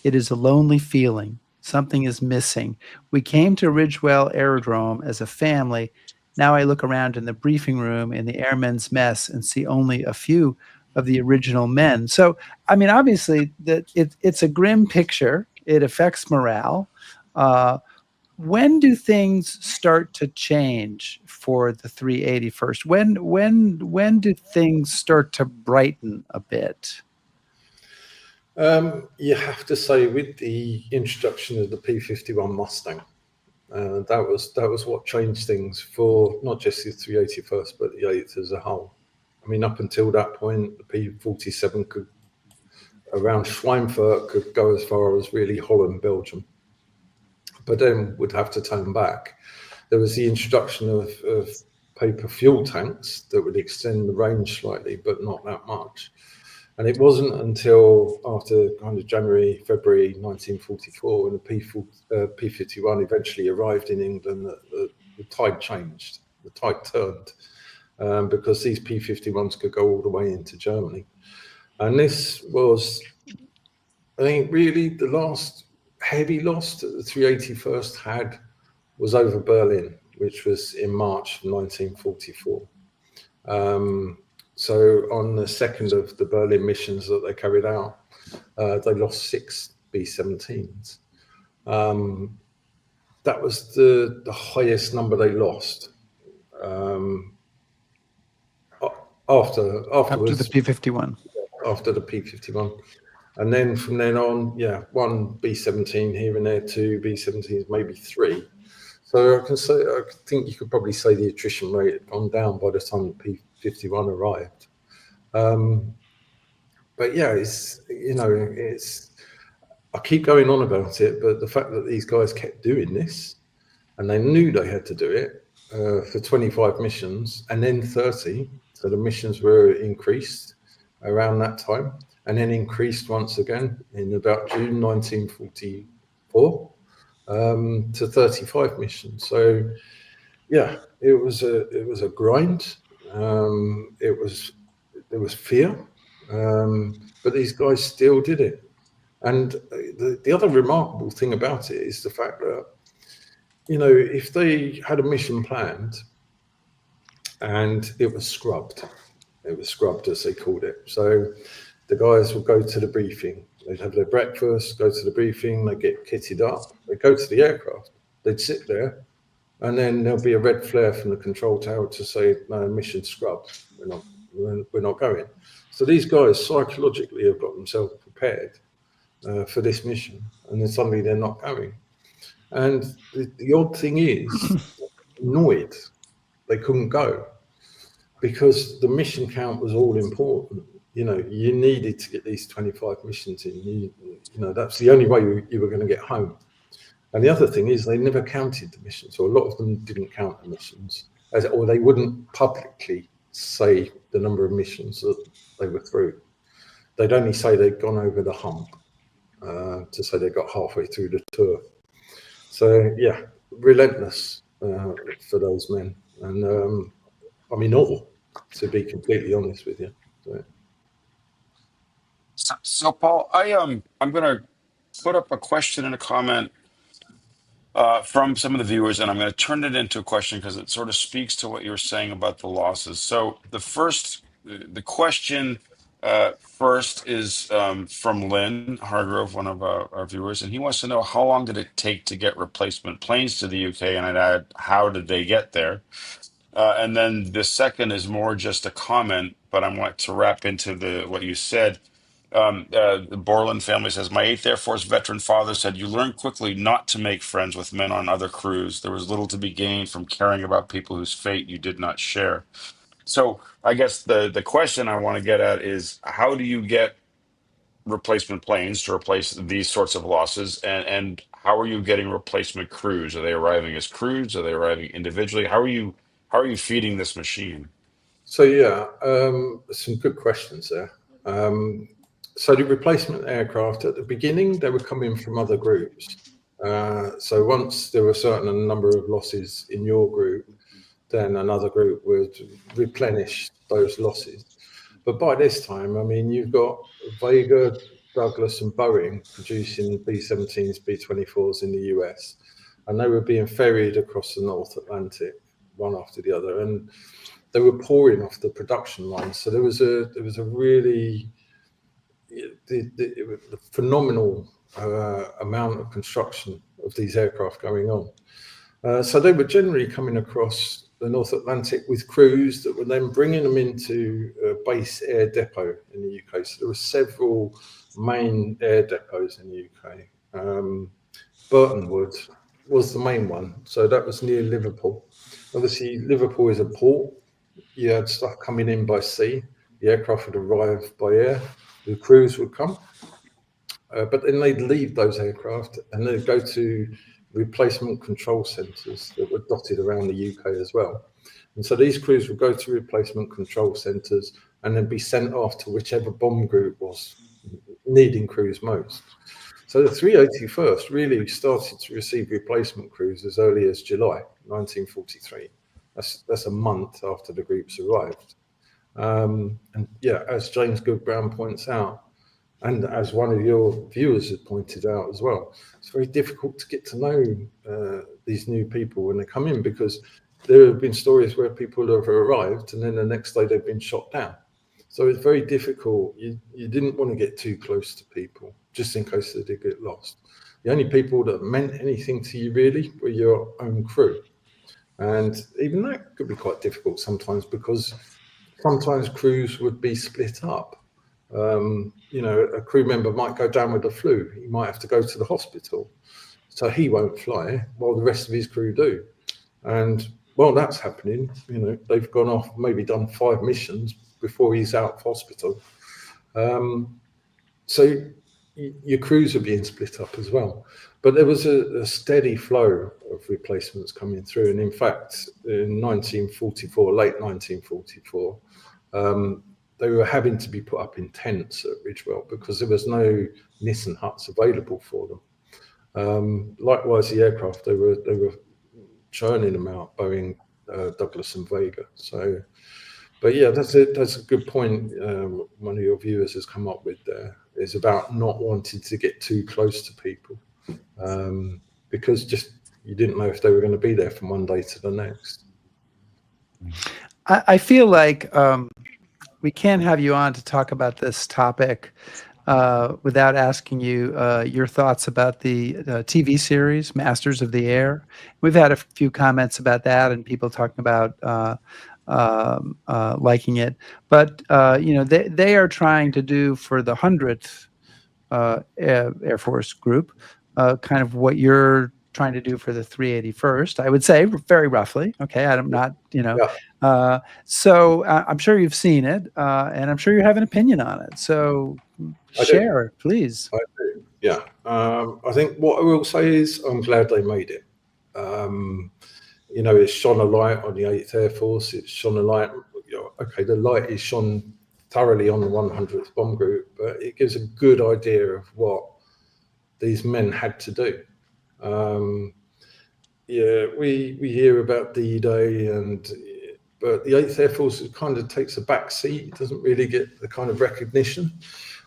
Speaker 2: It is a lonely feeling, Something is missing. We came to Ridgewell Aerodrome as a family. Now I look around in the briefing room in the airmen's mess and see only a few of the original men. So, I mean, obviously, it's a grim picture. It affects morale. When do things start to change for the 381st? When do things start to brighten a bit?
Speaker 3: You have to say, with the introduction of the P-51 Mustang, that was what changed things for not just the 381st, but the 8th as a whole. I mean, up until that point, the P-47 could, around Schweinfurt, could go as far as really Holland, Belgium, but then would have to turn back. There was the introduction of paper fuel tanks that would extend the range slightly, but not that much. And it wasn't until after kind of January, February 1944, when the P-51 eventually arrived in England, that the tide changed. The tide turned because these P-51s could go all the way into Germany. And this was, I think, really the last heavy loss that the 381st had was over Berlin, which was in March 1944. So on the second of the Berlin missions that they carried out, they lost 6 B-17s. That was the highest number they lost. Afterwards,
Speaker 2: the P-51.
Speaker 3: After the P-51. And then from then on, 1 B-17 here and there, 2 B-17s, maybe 3. So I think you could probably say the attrition rate had gone down by the time the P-51 arrived. But yeah, I keep going on about it, but the fact that these guys kept doing this, and they knew they had to do it for 25 missions and then 30. So the missions were increased around that time, and then increased once again in about June 1944 to 35 missions. So yeah, it was a grind. There was fear, but these guys still did it. And the other remarkable thing about it is the fact that, if they had a mission planned and it was scrubbed as they called it. So the guys would go to the briefing, they'd have their breakfast, go to the briefing, they'd get kitted up, they'd go to the aircraft, they'd sit there, and then there'll be a red flare from the control tower to say, no, mission scrubbed, we're not going. So these guys psychologically have got themselves prepared for this mission, and then suddenly they're not going. And the odd thing is, annoyed they couldn't go because the mission count was all important. You needed to get these 25 missions in. That's the only way you were going to get home. And the other thing is they never counted the missions, or a lot of them didn't count the missions, or they wouldn't publicly say the number of missions that they were through. They'd only say they'd gone over the hump, to say they got halfway through the tour. So yeah, relentless for those men, and I'm in awe, to be completely honest with you.
Speaker 1: So Paul, I'm going to put up a question and a comment from some of the viewers, and I'm going to turn it into a question because it sort of speaks to what you were saying about the losses. So the question first is from Lynn Hargrove, one of our viewers, and he wants to know, how long did it take to get replacement planes to the UK? And I'd add, how did they get there? And then the second is more just a comment, but I want to wrap into what you said. The Borland family says, my 8th Air Force veteran father said, you learn quickly not to make friends with men on other crews. There was little to be gained from caring about people whose fate you did not share. So I guess the question I want to get at is, how do you get replacement planes to replace these sorts of losses? And how are you getting replacement crews? Are they arriving as crews? Are they arriving individually? How are you feeding this machine?
Speaker 3: So yeah, some good questions there. So the replacement aircraft at the beginning, they were coming from other groups. So once there were a certain number of losses in your group, then another group would replenish those losses. But by this time, I mean, you've got Vega Douglas and Boeing producing B-17s, B-24s in the US, and they were being ferried across the North Atlantic, one after the other, and they were pouring off the production lines. So there was a really the phenomenal amount of construction of these aircraft going on. So they were generally coming across the North Atlantic with crews that were then bringing them into a base air depot in the UK. So there were several main air depots in the UK. Burton Wood was the main one. So that was near Liverpool. Obviously, Liverpool is a port. You had stuff coming in by sea. The aircraft would arrive by air. The crews would come. But then they'd leave those aircraft and they'd go to replacement control centres that were dotted around the UK as well. And so these crews would go to replacement control centres and then be sent off to whichever bomb group was needing crews most. So the 381st really started to receive replacement crews as early as July 1943. That's a month after the groups arrived. And yeah, as James Goodbrown points out, and as one of your viewers has pointed out as well, it's very difficult to get to know these new people when they come in, because there have been stories where people have arrived and then the next day they've been shot down. So it's very difficult. You didn't want to get too close to people just in case they did get lost. The only people that meant anything to you really were your own crew. And even that could be quite difficult sometimes, because sometimes crews would be split up. You know, a crew member might go down with the flu. He might have to go to the hospital. So he won't fly while the rest of his crew do. And while that's happening, you know, they've gone off, maybe done 5 missions before he's out of hospital. So your crews are being split up as well. But there was a steady flow of replacements coming through. And in fact, in 1944, late 1944, they were having to be put up in tents at Ridgewell because there was no Nissen huts available for them. Likewise, the aircraft, they were churning them out, Boeing, Douglas and Vega. So, but yeah, that's a good point. One of your viewers has come up with there is about not wanting to get too close to people, because just you didn't know if they were going to be there from one day to the next.
Speaker 2: I feel like we can't have you on to talk about this topic without asking you your thoughts about the TV series Masters of the Air. We've had a few comments about that and people talking about liking it, but you know, they are trying to do for the 100th Air Force group kind of what you're trying to do for the 381st, I would say, very roughly. Okay, I'm not, you know. Yeah. So I'm sure you've seen it, and I'm sure you have an opinion on it. So share, please.
Speaker 3: I do. Yeah. I think what I will say is I'm glad they made it. You know, it's shone a light on the 8th Air Force. It's shone a light. You know, okay, the light is shone thoroughly on the 100th Bomb Group, but it gives a good idea of what these men had to do. Yeah, we hear about D-Day, but the 8th Air Force kind of takes a back seat. It doesn't really get the kind of recognition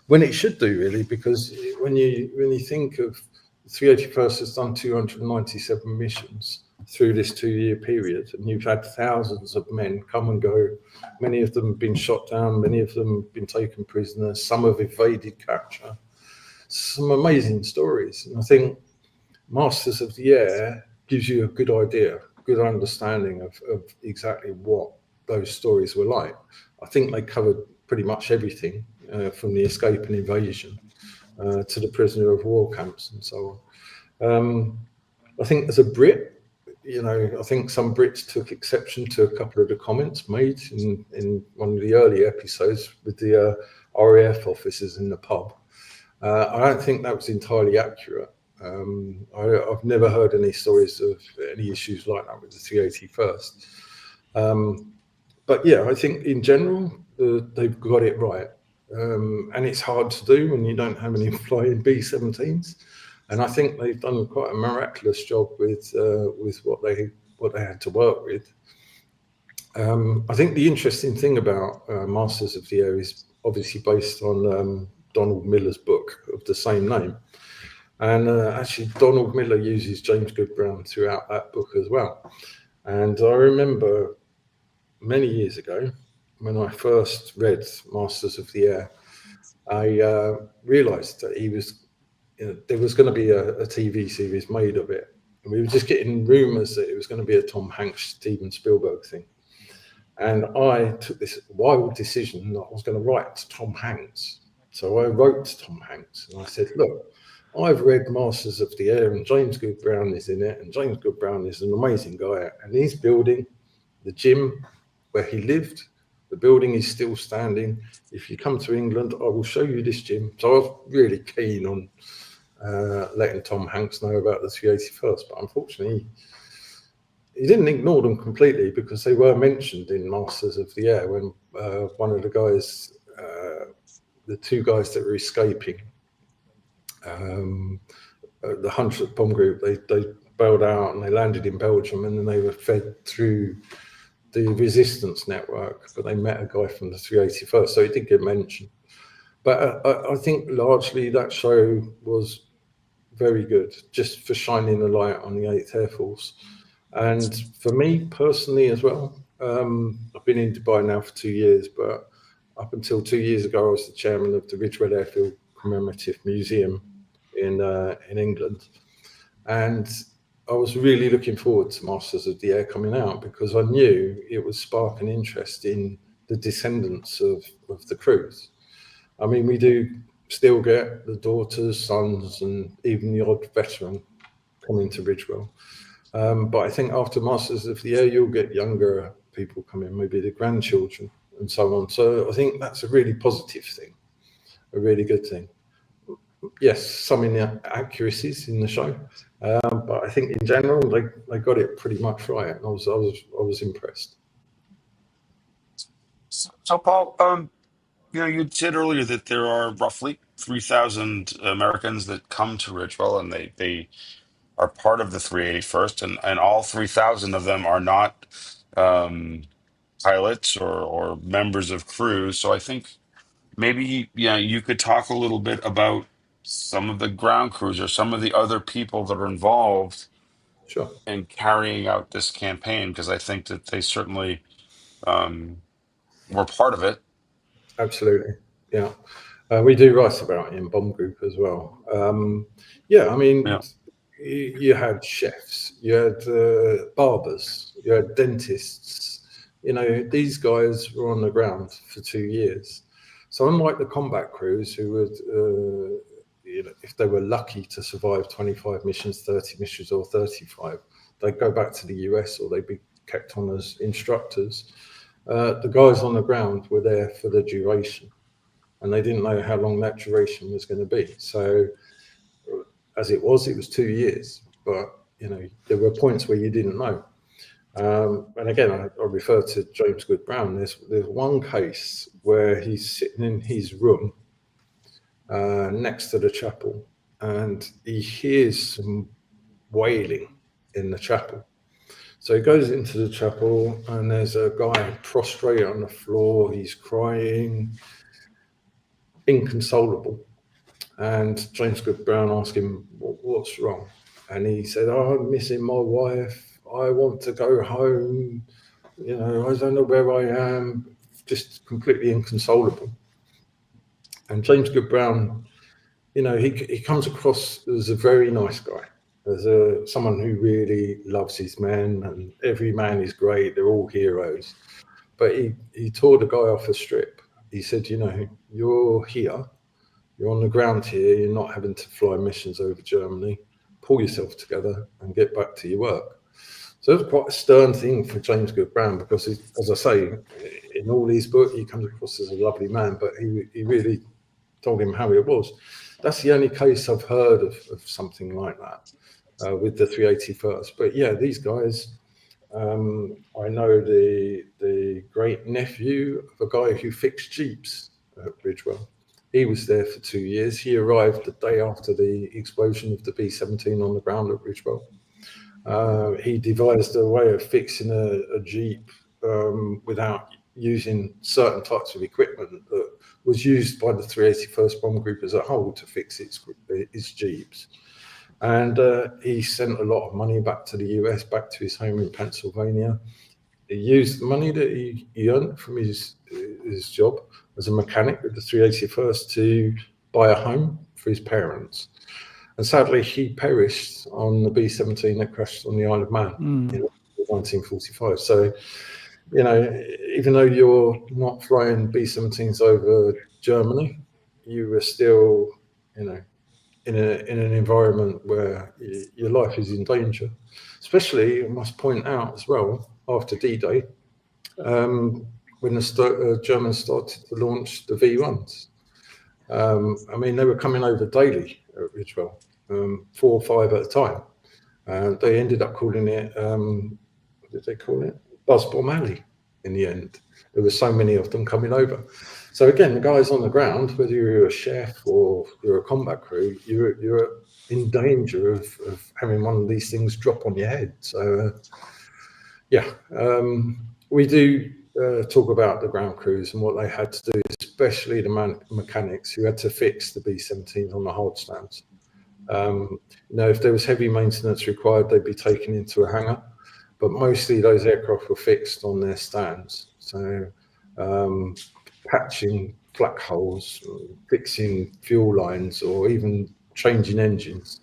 Speaker 3: when it should do, really, because when you think of the 381st has done 297 missions through this 2-year period, and you've had thousands of men come and go. Many of them have been shot down, many of them have been taken prisoners, some have evaded capture. Some amazing stories. And I think Masters of the Air gives you a good idea, good understanding of exactly what those stories were like. I think they covered pretty much everything, from the escape and invasion to the prisoner of war camps and so on. I think as a Brit, you know, I think some Brits took exception to a couple of the comments made in one of the early episodes with the RAF officers in the pub. I don't think that was entirely accurate. I've never heard any stories of any issues like that with the 381st. But yeah, I think in general, they've got it right. And it's hard to do when you don't have any flying B-17s. And I think they've done quite a miraculous job with what they had to work with. I think the interesting thing about Masters of the Air is obviously based on Donald Miller's book of the same name. And actually, Donald Miller uses James Good Brown throughout that book as well. And I remember many years ago, when I first read Masters of the Air, I realised that there was going to be a TV series made of it. And we were just getting rumours that it was going to be a Tom Hanks, Steven Spielberg thing. And I took this wild decision that I was going to write to Tom Hanks. So I wrote to Tom Hanks and I said, look, I've read Masters of the Air and James Good Brown is in it. And James Good Brown is an amazing guy. And he's building the gym where he lived. The building is still standing. If you come to England, I will show you this gym. So I was really keen on letting Tom Hanks know about the 381st. But unfortunately, he didn't ignore them completely because they were mentioned in Masters of the Air when one of the guys, the two guys that were escaping, the 100th bomb group, they bailed out and they landed in Belgium, and then they were fed through the resistance network, but they met a guy from the 381st, so it did get mentioned. But I think largely that show was very good, just for shining a light on the 8th Air Force. And for me personally as well, I've been in Dubai now for 2 years, but up until 2 years ago, I was the chairman of the Ridgewell Airfield Commemorative Museum in England. And I was really looking forward to Masters of the Air coming out because I knew it would spark an interest in the descendants of the crews. I mean, we do still get the daughters, sons, and even the odd veteran coming to Ridgewell. But I think after Masters of the Air, you'll get younger people coming, maybe the grandchildren and so on. So I think that's a really positive thing, a really good thing. Yes, some inaccuracies in the show, but I think in general they got it pretty much right, and I was impressed.
Speaker 1: So Paul, you said earlier that there are roughly 3,000 Americans that come to Ridgewell, and they are part of the 381st, and all 3,000 of them are not pilots or members of crews. So I think maybe you could talk a little bit about some of the ground crews or some of the other people that are involved
Speaker 3: Sure.
Speaker 1: in carrying out this campaign, because I think that they certainly were part of it.
Speaker 3: Absolutely, yeah. We do write about it in Bomb Group as well. Yeah, I mean,
Speaker 1: Yeah.
Speaker 3: you had chefs, you had barbers, you had dentists. You know, these guys were on the ground for 2 years. So unlike the combat crews who would, if they were lucky to survive 25 missions, 30 missions, or 35, they'd go back to the US or they'd be kept on as instructors. The guys on the ground were there for the duration, and they didn't know how long that duration was going to be. So as it was 2 years, but there were points where you didn't know. And again, I refer to James Good Brown. There's one case where he's sitting in his room next to the chapel, and he hears some wailing in the chapel. So he goes into the chapel, and there's a guy prostrate on the floor. He's crying, inconsolable. And James Good Brown asked him, what's wrong? And he said, I'm missing my wife. I want to go home. I don't know where I am. Just completely inconsolable. And James Good Brown, he comes across as a very nice guy, as someone who really loves his men, and every man is great. They're all heroes. But he tore the guy off a strip. He said, you're here. You're on the ground here. You're not having to fly missions over Germany. Pull yourself together and get back to your work. So it was quite a stern thing for James Good Brown because, as I say, in all his books, he comes across as a lovely man, but he really told him how it was. That's the only case I've heard of something like that with the 381st. But yeah, these guys, I know the great nephew of a guy who fixed Jeeps at Ridgewell. He was there for 2 years. He arrived the day after the explosion of the B-17 on the ground at Ridgewell. He devised a way of fixing a Jeep without using certain types of equipment that was used by the 381st Bomb Group as a whole to fix its Jeeps. And he sent a lot of money back to the US, back to his home in Pennsylvania. He used the money that he earned from his job as a mechanic with the 381st to buy a home for his parents. And sadly, he perished on the B-17 that crashed on the Isle of Man in 1945. So, you know, even though you're not flying B-17s over Germany, you were still, you know, in an environment where your life is in danger. Especially, I must point out as well, after D-Day, when the Germans started to launch the V1s. I mean, they were coming over daily at Ridgewell, 4 or 5 at a time. They ended up calling it, what did they call it? Buzz Bomb Alley in the end. There were so many of them coming over. So again, the guys on the ground, whether you're a chef or you're a combat crew, you're in danger of having one of these things drop on your head. So yeah, we do talk about the ground crews and what they had to do, especially the mechanics who had to fix the B-17s on the hard stands. You know, if there was heavy maintenance required, they'd be taken into a hangar, but mostly those aircraft were fixed on their stands. So patching flak holes, fixing fuel lines, or even changing engines.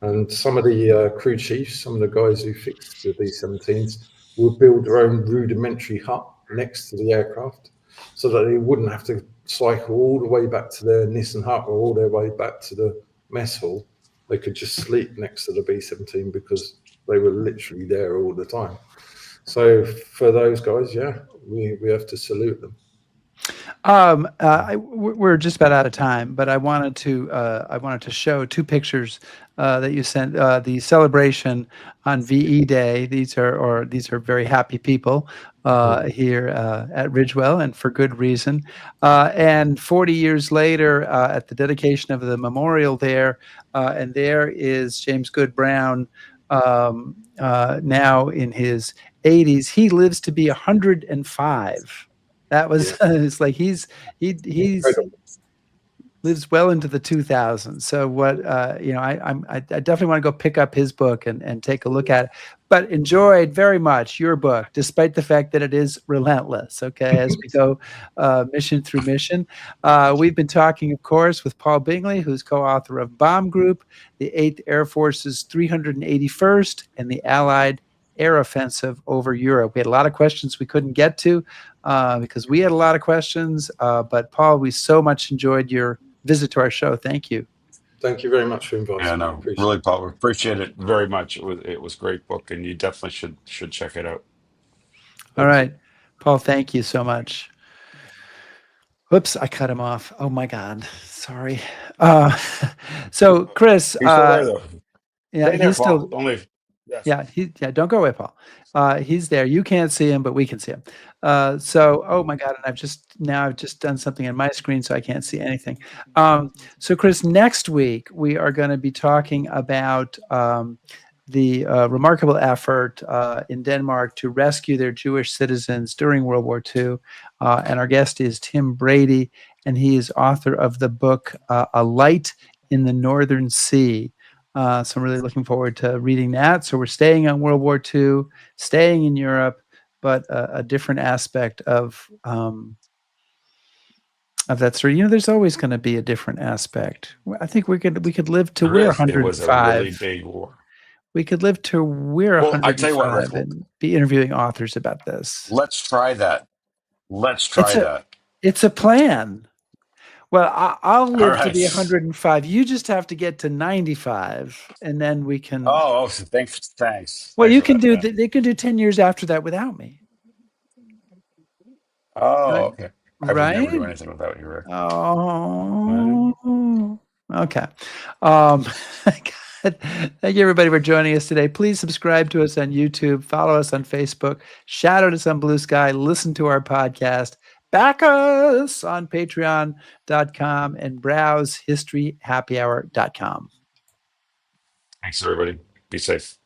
Speaker 3: And some of the crew chiefs, some of the guys who fixed the B-17s, would build their own rudimentary hut next to the aircraft so that they wouldn't have to cycle all the way back to their Nissan hut or all their way back to the mess hall. They could just sleep next to the B-17 because they were literally there all the time. So for those guys, yeah, we have to salute them.
Speaker 2: We're just about out of time, but I wanted to show 2 pictures that you sent. The celebration on VE Day. These are very happy people here at Ridgewell, and for good reason. And 40 years later, at the dedication of the memorial there, and there is James Good Brown, now in his 80s. He lives to be 105. That was it's like he's lives well into the 2000s. So what you know, I definitely want to go pick up his book and take a look at it. But enjoyed very much your book, despite the fact that it is relentless. Okay, as we go mission through mission. We've been talking, of course, with Paul Bingley, who's co-author of Bomb Group, the 8th Air Force's 381st, and the Allied air offensive over Europe. We had a lot of questions we couldn't get to because we had a lot of questions. But Paul, we so much enjoyed your visit to our show. Thank you.
Speaker 3: Thank you very much for inviting
Speaker 1: Yeah,
Speaker 3: me.
Speaker 1: no, really, Paul, we appreciate it very much. It was a great book, and you definitely should check it out.
Speaker 2: All right, Paul, thank you so much. Whoops, I cut him off. Oh my God, sorry. So Chris,
Speaker 1: He's still there, though.
Speaker 2: yeah,
Speaker 1: Stay there,
Speaker 2: he's
Speaker 1: Paul.
Speaker 2: still.
Speaker 1: Don't leave. Yes.
Speaker 2: Yeah, don't go away, Paul. He's there. You can't see him, but we can see him. So, oh my God, and I've just done something on my screen, so I can't see anything. So, Chris, next week we are going to be talking about the remarkable effort in Denmark to rescue their Jewish citizens during World War II. And our guest is Tim Brady, and he is author of the book A Light in the Northern Sea. So I'm really looking forward to reading that. So we're staying on World War II, staying in Europe, but a different aspect of that story. You know, there's always going to be a different aspect. I think we could live to we're 105.
Speaker 1: It was a really big war.
Speaker 2: We could live to we're 105
Speaker 1: I tell you what,
Speaker 2: and be interviewing authors about this.
Speaker 1: Let's try that.
Speaker 2: It's a plan. Well, I'll live to be
Speaker 1: right.
Speaker 2: 105. You just have to get to 95, and then we can.
Speaker 1: Oh, thanks.
Speaker 2: Well, you can do. They can do 10 years after that without me.
Speaker 1: Oh,
Speaker 2: right?
Speaker 1: Okay. I would never do anything without you, Rick.
Speaker 2: Oh, okay. Thank you, everybody, for joining us today. Please subscribe to us on YouTube, follow us on Facebook, shout out us on Blue Sky, listen to our podcast, back us on patreon.com, and browse historyhappyhour.com.
Speaker 1: Thanks, everybody. Be safe.